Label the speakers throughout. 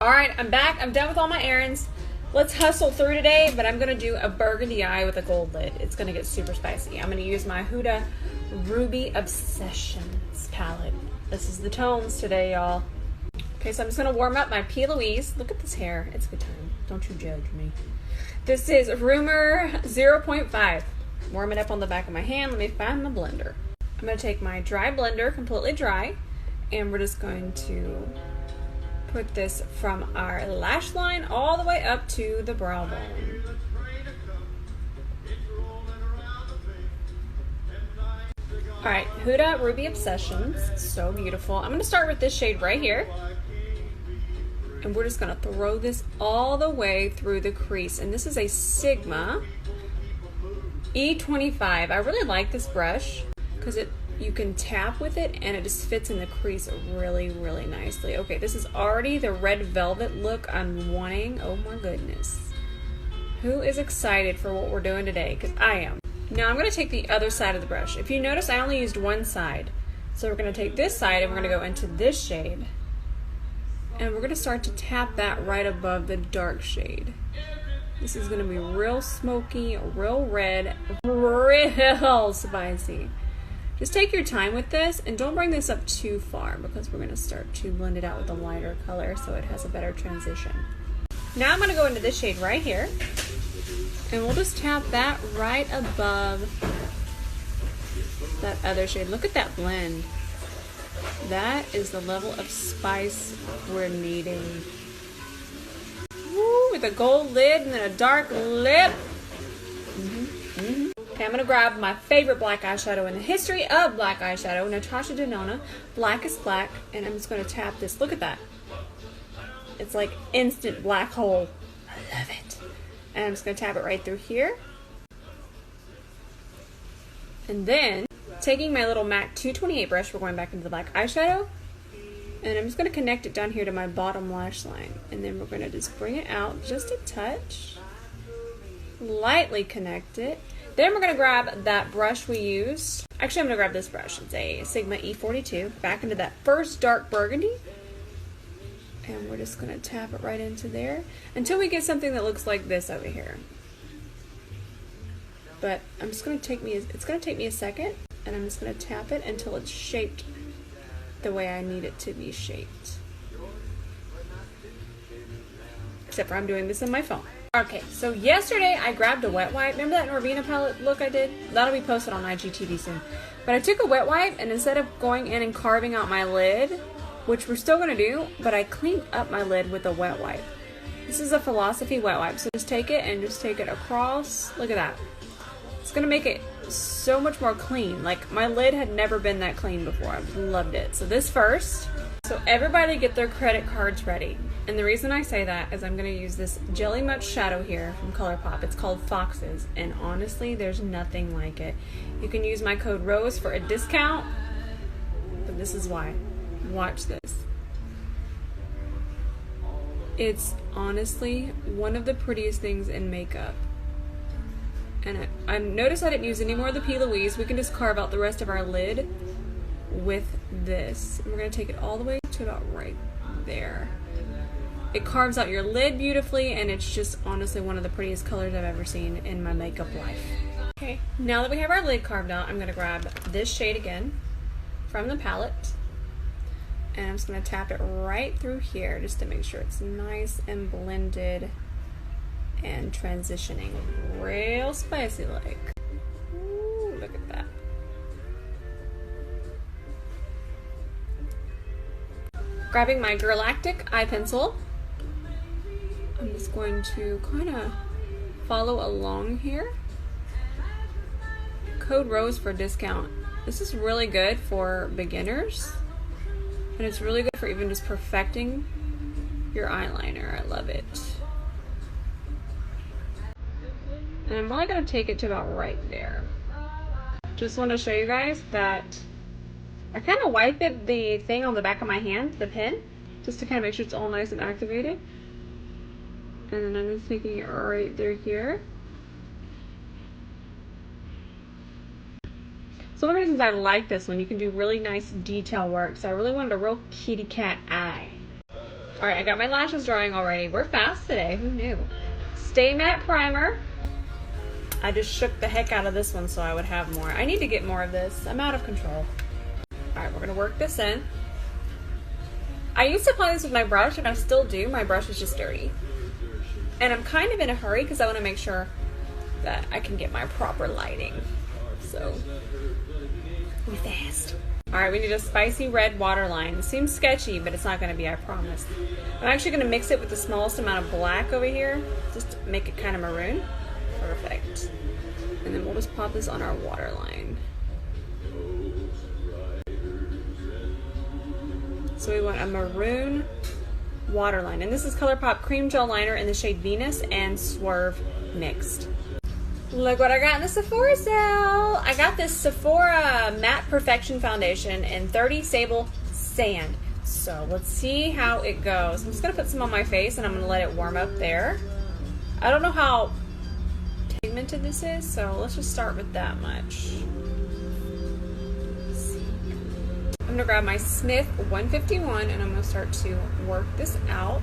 Speaker 1: Alright, I'm back. I'm done with all my errands. Let's hustle through today, but I'm going to do a burgundy eye with a gold lid. It's going to get super spicy. I'm going to use my Huda Ruby Obsessions palette. This is the tones today, y'all. Okay, so I'm just going to warm up my P. Louise. Look at this hair. It's a good time. Don't you judge me. This is Rumor 0.5. Warm it up on the back of my hand. Let me find the blender. I'm going to take my dry blender, completely dry, and we're just going to put this from our lash line all the way up to the brow bone. Alright, Huda Ruby Obsessions. So beautiful. I'm going to start with this shade right here. And we're just going to throw this all the way through the crease. And this is a Sigma E25. I really like this brush because you can tap with it and it just fits in the crease really, really nicely. Okay, this is already the red velvet look I'm wanting. Oh my goodness. Who is excited for what we're doing today? Because I am. Now I'm going to take the other side of the brush. If you notice, I only used one side. So we're going to take this side and we're going to go into this shade. And we're going to start to tap that right above the dark shade. This is going to be real smoky, real red, real spicy. Just take your time with this and don't bring this up too far because we're going to start to blend it out with a lighter color so it has a better transition. Now I'm going to go into this shade right here and we'll just tap that right above that other shade. Look at that blend. That is the level of spice we're needing. Woo, with a gold lid and then a dark lip. Okay, I'm going to grab my favorite black eyeshadow in the history of black eyeshadow, Natasha Denona, Blackest Black, and I'm just going to tap this. Look at that. It's like instant black hole. I love it. And I'm just going to tap it right through here. And then, taking my little MAC 228 brush, we're going back into the black eyeshadow, and I'm just going to connect it down here to my bottom lash line. And then we're going to just bring it out just a touch, lightly connect it. Then we're going to grab that brush we used. Actually, I'm going to grab this brush. It's a Sigma E42. Back into that first dark burgundy. And we're just going to tap it right into there until we get something that looks like this over here. But I'm just going to it's going to take me a second. And I'm just going to tap it until it's shaped the way I need it to be shaped. Except for I'm doing this on my phone. Okay, so yesterday I grabbed a wet wipe. Remember that Norvina palette look I did? That'll be posted on IGTV soon. But I took a wet wipe, and instead of going in and carving out my lid, which we're still going to do, but I cleaned up my lid with a wet wipe. This is a Philosophy wet wipe, so just take it and just take it across. Look at that. It's going to make it so much more clean. Like, my lid had never been that clean before. I loved it. So this first. So everybody get their credit cards ready. And the reason I say that is I'm going to use this Jelly Much shadow here from Colourpop. It's called Foxes, and honestly, there's nothing like it. You can use my code ROSE for a discount, but this is why. Watch this. It's honestly one of the prettiest things in makeup. And I noticed I didn't use any more of the P. Louise. We can just carve out the rest of our lid with this. And we're going to take it all the way to about right there. It carves out your lid beautifully, and it's just honestly one of the prettiest colors I've ever seen in my makeup life. Okay, now that we have our lid carved out, I'm going to grab this shade again from the palette, and I'm just going to tap it right through here just to make sure it's nice and blended and transitioning real spicy like. Ooh, look at that. Grabbing my Galactic eye pencil, I'm just going to kind of follow along here. Code ROSE for discount. This is really good for beginners, and it's really good for even just perfecting your eyeliner. I love it. And I'm only going to take it to about right there. Just want to show you guys that I kind of wipe it, the thing on the back of my hand, the pen, just to kind of make sure it's all nice and activated. And then I'm just taking it right through here. So one of the reasons I like this one, you can do really nice detail work. So I really wanted a real kitty cat eye. Alright, I got my lashes drying already. We're fast today. Who knew? Stay Matte Primer. I just shook the heck out of this one so I would have more. I need to get more of this. I'm out of control. Alright, we're going to work this in. I used to apply this with my brush, and I still do. My brush is just dirty. And I'm kind of in a hurry because I want to make sure that I can get my proper lighting. So, be fast. Alright, we need a spicy red waterline. It seems sketchy, but it's not going to be, I promise. I'm actually going to mix it with the smallest amount of black over here, just to make it kind of maroon. Perfect. And then we'll just pop this on our waterline. So we want a maroon waterline. And this is Colourpop Cream Gel Liner in the shade Venus and Swerve mixed. Look what I got in the Sephora sale. I got this Sephora Matte Perfection Foundation in 30 Sable Sand. So let's see how it goes. I'm just going to put some on my face and I'm going to let it warm up there. I don't know how pigmented this is, so let's just start with that much. I'm going to grab my Smith 151 and I'm going to start to work this out.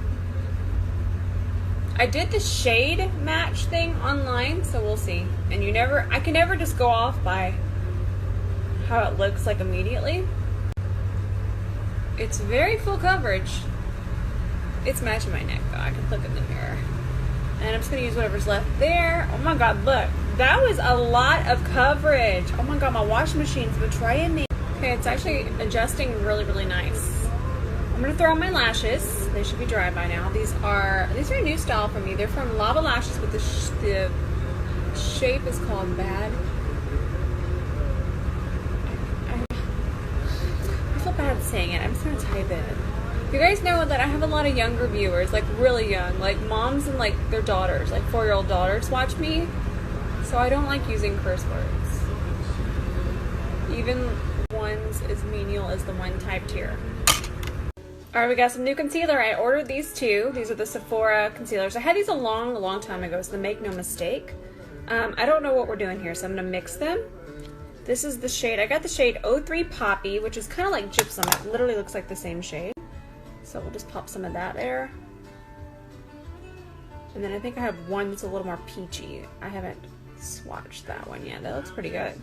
Speaker 1: I did the shade match thing online, so we'll see. And I can never just go off by how it looks like immediately. It's very full coverage. It's matching my neck though. I can look in the mirror. And I'm just gonna use whatever's left there. Oh my God, look. That was a lot of coverage. Oh my God, my washing machine's betraying me. Okay, it's actually adjusting really, really nice. I'm gonna throw on my lashes. They should be dry by now. These are a new style for me. They're from Lava Lashes, but the shape is called Bad. I feel bad saying it. I'm just gonna type it. You guys know that I have a lot of younger viewers, like really young, like moms and like their daughters, like 4-year-old daughters watch me. So I don't like using curse words. Even ones as menial as the one typed here. Alright, we got some new concealer. I ordered these two. These are the Sephora concealers. I had these a long time ago, so make no mistake. I don't know what we're doing here, so I'm going to mix them. This is the shade. I got the shade 03 Poppy, which is kind of like gypsum. It literally looks like the same shade. So we'll just pop some of that there. And then I think I have one that's a little more peachy. I haven't swatched that one yet. That looks pretty good.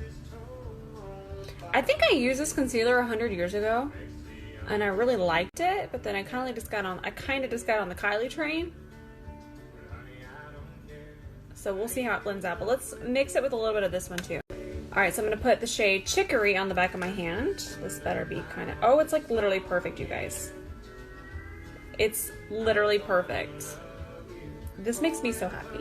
Speaker 1: I think I used this concealer 100 years ago. And I really liked it, but then I kind of just got on the Kylie train. So we'll see how it blends out, but let's mix it with a little bit of this one too. Alright, so I'm going to put the shade Chicory on the back of my hand. This better be kind of, oh, it's like literally perfect, you guys. It's literally perfect. This makes me so happy.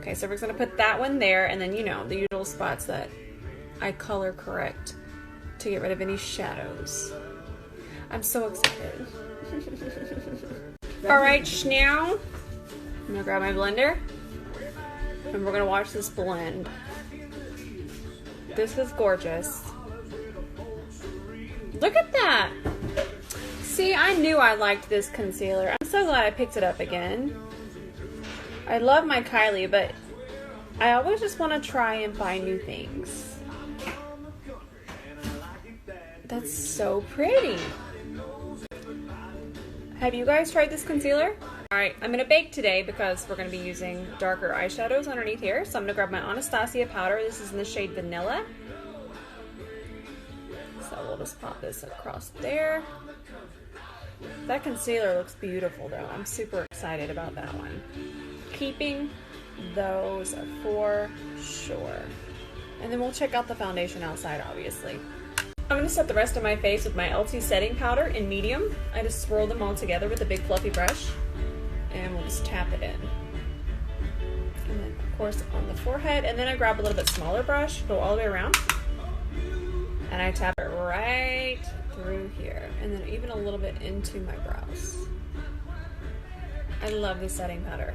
Speaker 1: Okay, so we're going to put that one there, and then, you know, the usual spots that I color correct to get rid of any shadows. I'm so excited. Alright, now I'm gonna grab my blender and we're gonna watch this blend. This is gorgeous. Look at that! See, I knew I liked this concealer. I'm so glad I picked it up again. I love my Kylie, but I always just want to try and buy new things. That's so pretty. Have you guys tried this concealer? Alright, I'm going to bake today because we're going to be using darker eyeshadows underneath here. So I'm going to grab my Anastasia powder. This is in the shade Vanilla. So we'll just pop this across there. That concealer looks beautiful though. I'm super excited about that one. Keeping those for sure. And then we'll check out the foundation outside, obviously. I'm going to set the rest of my face with my LT setting powder in medium. I just swirl them all together with a big fluffy brush. And we'll just tap it in. And then, of course, on the forehead. And then I grab a little bit smaller brush, go all the way around. And I tap it right through here. And then even a little bit into my brows. I love this setting powder.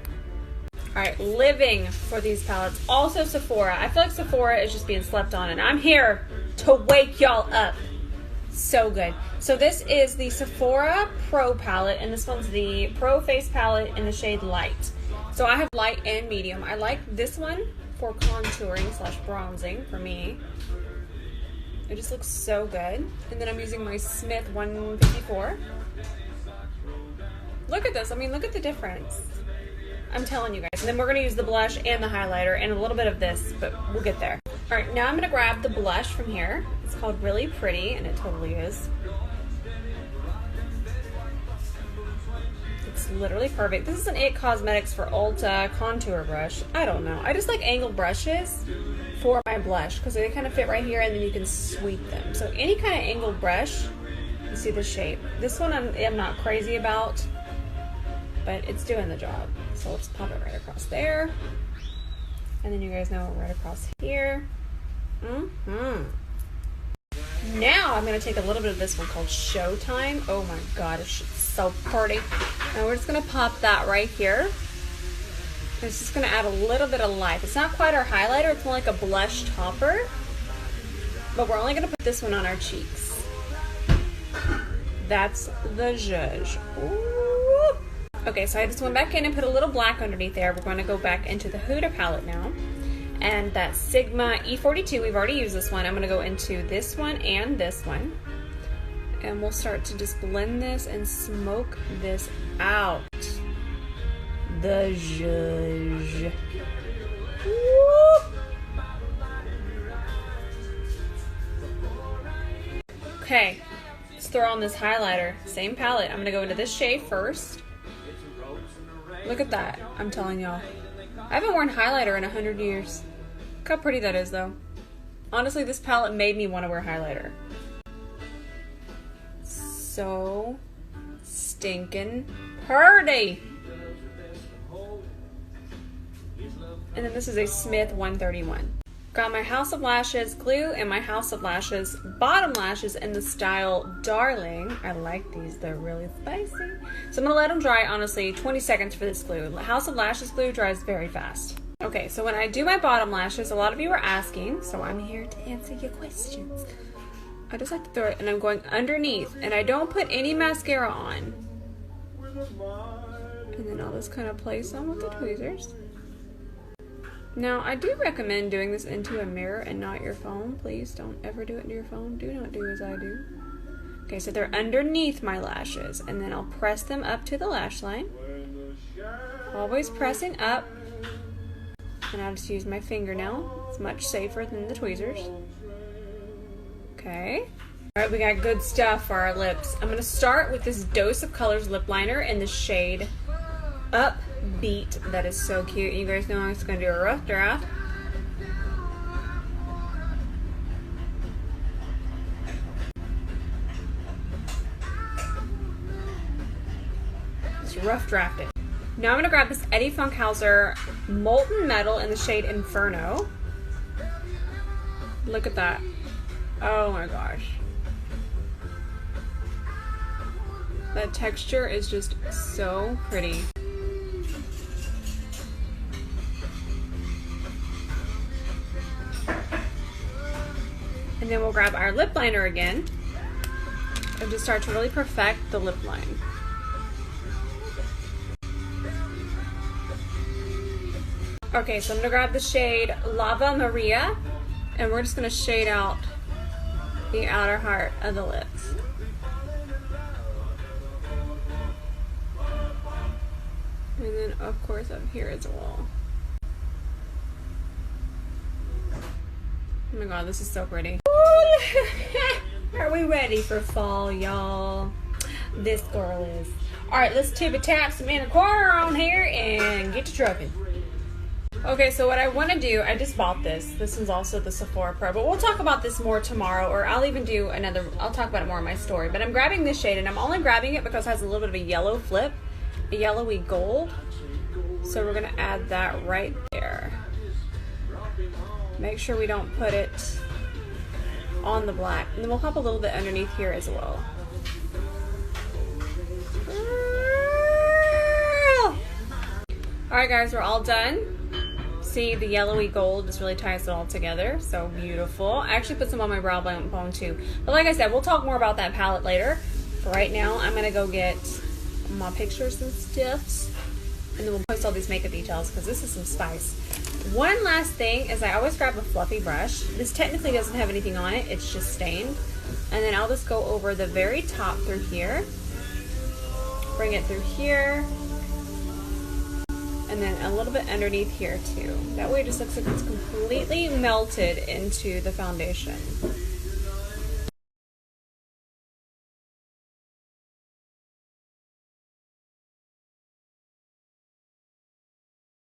Speaker 1: Alright, living for these palettes. Also Sephora. I feel like Sephora is just being slept on, and I'm here to wake y'all up. So good. So this is the Sephora Pro palette, and this one's the Pro Face palette in the shade Light. So I have light and medium. I like this one for contouring / bronzing for me. It just looks so good. And then I'm using my Smith 154. Look at this. I mean, look at the difference. I'm telling you guys. And then we're going to use the blush and the highlighter and a little bit of this, but we'll get there. All right, now I'm going to grab the blush from here. It's called Really Pretty, and it totally is. It's literally perfect. This is an IT Cosmetics for Ulta contour brush. I don't know. I just like angled brushes for my blush because they kind of fit right here, and then you can sweep them. So any kind of angled brush, you see the shape. This one I'm not crazy about, but it's doing the job. So let's pop it right across there. And then you guys know right across here. Now I'm going to take a little bit of this one called Showtime. Oh my god, it's so pretty. And we're just going to pop that right here. It's just going to add a little bit of life. It's not quite our highlighter, it's more like a blush topper. But we're only going to put this one on our cheeks. That's the zhuzh. Ooh. Okay, so I just went back in and put a little black underneath there. We're going to go back into the Huda palette now. And that Sigma E42, we've already used this one. I'm going to go into this one and this one. And we'll start to just blend this and smoke this out. The zhuzh. Woo! Okay, let's throw on this highlighter. Same palette. I'm going to go into this shade first. Look at that. I'm telling y'all. I haven't worn highlighter in 100 years. Look how pretty that is, though. Honestly, this palette made me want to wear highlighter. So stinking pretty. And then this is a Smith 131. Got my House of Lashes glue and my House of Lashes bottom lashes in the style Darling. I like these, they're really spicy. So I'm gonna let them dry, honestly, 20 seconds for this glue. House of Lashes glue dries very fast. Okay, so when I do my bottom lashes, a lot of you are asking, so I'm here to answer your questions. I just like to throw it, and I'm going underneath, and I don't put any mascara on. And then I'll just kind of place on with the tweezers. Now, I do recommend doing this into a mirror and not your phone. Please don't ever do it into your phone. Do not do as I do. Okay, so they're underneath my lashes, and then I'll press them up to the lash line. Always pressing up. And I'll just use my finger now. It's much safer than the tweezers. Okay. Alright, we got good stuff for our lips. I'm going to start with this Dose of Colors lip liner in the shade Upbeat. That is so cute. You guys know I'm just going to do a rough draft. Just rough draft it. Now I'm going to grab this Eddie Funkhauser Molten Metal in the shade Inferno. Look at that. Oh my gosh. That texture is just so pretty. And then we'll grab our lip liner again and just start to really perfect the lip line. Okay, so I'm gonna grab the shade Lava Maria, and we're just gonna shade out the outer part of the lips. And then, of course, up here as well. Oh my god, this is so pretty. Are we ready for fall, y'all? This girl is. Alright, let's tippy tap some in a corner on here and get to trucking. Okay, so what I want to do, I just bought this. This one's also the Sephora Pro, but we'll talk about this more tomorrow, or I'll even do another, I'll talk about it more in my story. But I'm grabbing this shade, and I'm only grabbing it because it has a little bit of a yellow flip, a yellowy gold. So we're going to add that right there. Make sure we don't put it on the black. And then we'll pop a little bit underneath here as well. Alright guys, we're all done. See, the yellowy gold just really ties it all together. So beautiful. I actually put some on my brow bone too. But like I said, we'll talk more about that palette later. For right now, I'm going to go get my pictures and stuff. And then we'll post all these makeup details because this is some spice. One last thing is I always grab a fluffy brush. This technically doesn't have anything on it. It's just stained. And then I'll just go over the very top through here Bring it through here. And then a little bit underneath here too. That way it just looks like it's completely melted into the foundation.